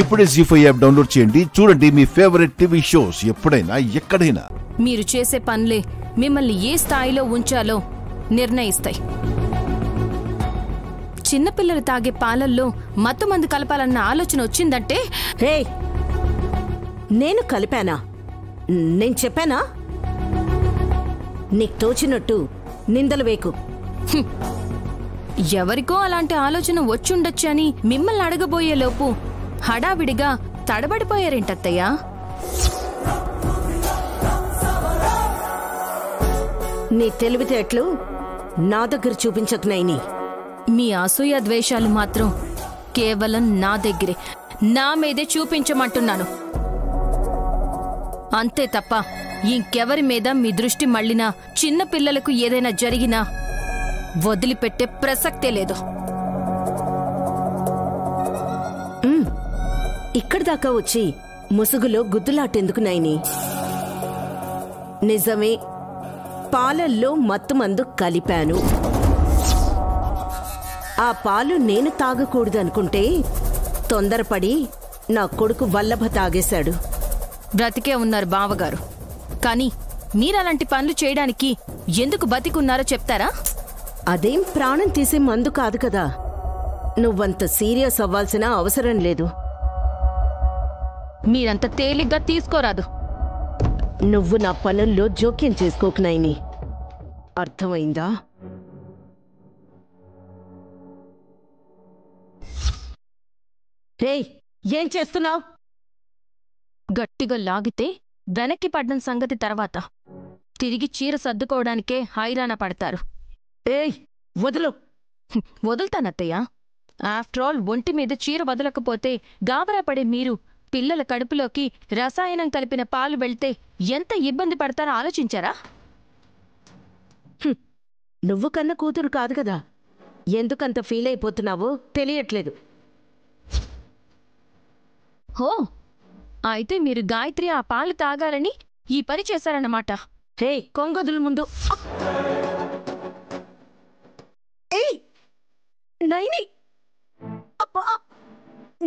ఇప్పుడే జీ5 app download చేయండి. చూడండి మీ ఫేవరెట్ టీవీ షోస్ ఎప్పుడైనా ఎక్కడైనా. మీరు చేసే పనులే మిమ్మల్ని ఏ స్థాయిలో ఉంచాలో నిర్ణయిస్తాయి. చిన్నపిల్లలు తాగే పాలల్లో మత్తుమందు కలపాలన్న ఆలోచన వచ్చిందంటే హే, నేను కలిపానా? నేను చెప్పానా? నీకు తోచినట్టు నిందలు వేకు. ఎవరికో అలాంటి ఆలోచన వచ్చుండొచ్చు అని మిమ్మల్ని అడగబోయే లోపు హడావిడిగా తడబడిపోయారేంటత్తయ్యా? నీ తెలివితేటలు నా దగ్గర చూపించకు నైని. మీ అసూయ ద్వేషాలు మాత్రం కేవలం నా దగ్గరే, నా మీదే చూపించమంటున్నాను. అంతే తప్ప ఇంకెవరి మీద మీ దృష్టి మళ్ళినా, చిన్న పిల్లలకు ఏదైనా జరిగినా వదిలిపెట్టే ప్రసక్తే లేదు. ఇక్కడి దాకా వచ్చి ముసుగులో గుద్దులాటెందుకు నైని? నిజమే, పాలల్లో మత్తుమందు కలిపాను. ఆ పాలు నేను తాగకూడదనుకుంటే తొందరపడి నా కొడుకు వల్లభ తాగేశాడు. బ్రతికే ఉన్నారు బావగారు, కానీ మీరలాంటి పనులు చేయడానికి ఎందుకు బతికున్నారో చెప్తారా? అదేం ప్రాణం తీసే మందు కాదు కదా. నువ్వంత సీరియస్ అవ్వాల్సిన అవసరం లేదు. మీరంత తేలిగ్గా తీసుకోరాదు. నువ్వు నా పనుల్లో జోక్యం చేసుకోకు నైని, అర్థమైందా? రే, ఏం చేస్తున్నావు? గట్టిగా లాగితే వెనక్కి పడ్డం సంగతి తర్వాత, తిరిగి చీర సర్దుకోవడానికే హైరాణ పడతారు. ఏయ్, వదులు. వదులుతానత్తయ్యా. ఆఫ్టర్ ఆల్ ఒంటి మీద చీర వదలకపోతే గాబరా పడే మీరు పిల్లల కడుపులోకి రసాయనం కలిపిన పాలు వెళ్తే ఎంత ఇబ్బంది పడతారో ఆలోచించారా? నువ్వు కన్న కూతురు కాదు కదా, ఎందుకంత ఫీల్ అయిపోతున్నావో తెలియట్లేదు. హో, అయితే మీరు గాయత్రి ఆ పాలు తాగాలని ఈ పని చేశారన్నమాట. హే, కొంగదుల ముందు. ఏయ్ నైని, అబ్బా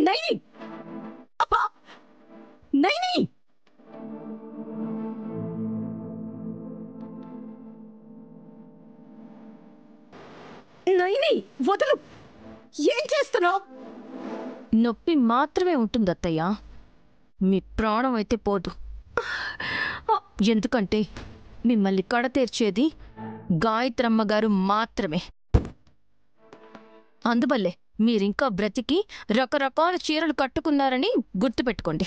నైని, అబ్బా నైని. నైని, వదులు. ఏం చేస్తున్నావు? నొప్పి మాత్రమే ఉంటుందత్తయ్యా, మీ ప్రాణం అయితే పోదు. ఎందుకంటే మిమ్మల్ని కడతీర్చేది గాయత్రమ్మ గారు మాత్రమే. అందువల్లే మీరింకా బ్రతికి రకరకాల చీరలు కట్టుకున్నారని గుర్తుపెట్టుకోండి.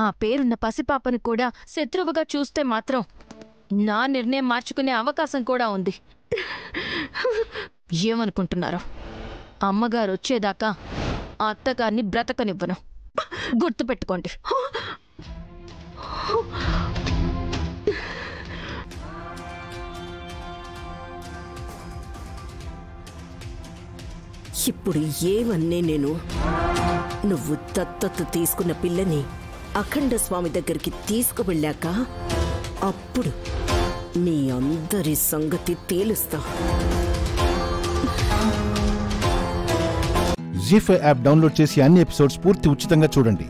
ఆ పేరున్న పసిపాపను కూడా శత్రువుగా చూస్తే మాత్రం నా నిర్ణయం మార్చుకునే అవకాశం కూడా ఉంది. ఏమనుకుంటున్నారో? అమ్మగారు వచ్చేదాకా ఆ అత్తగారిని బ్రతకనివ్వను, గుర్తుపెట్టుకోండి. ఇప్పుడు ఏమన్నే నేను? నువ్వు దత్తత తీసుకున్న పిల్లని అఖండ స్వామి దగ్గరికి తీసుకువెళ్ళాక అప్పుడు మీ అందరి సంగతి తేలుస్తా. జీ5 యాప్ డౌన్లోడ్ చేసి అన్ని ఎపిసోడ్స్ పూర్తి ఉచితంగా చూడండి.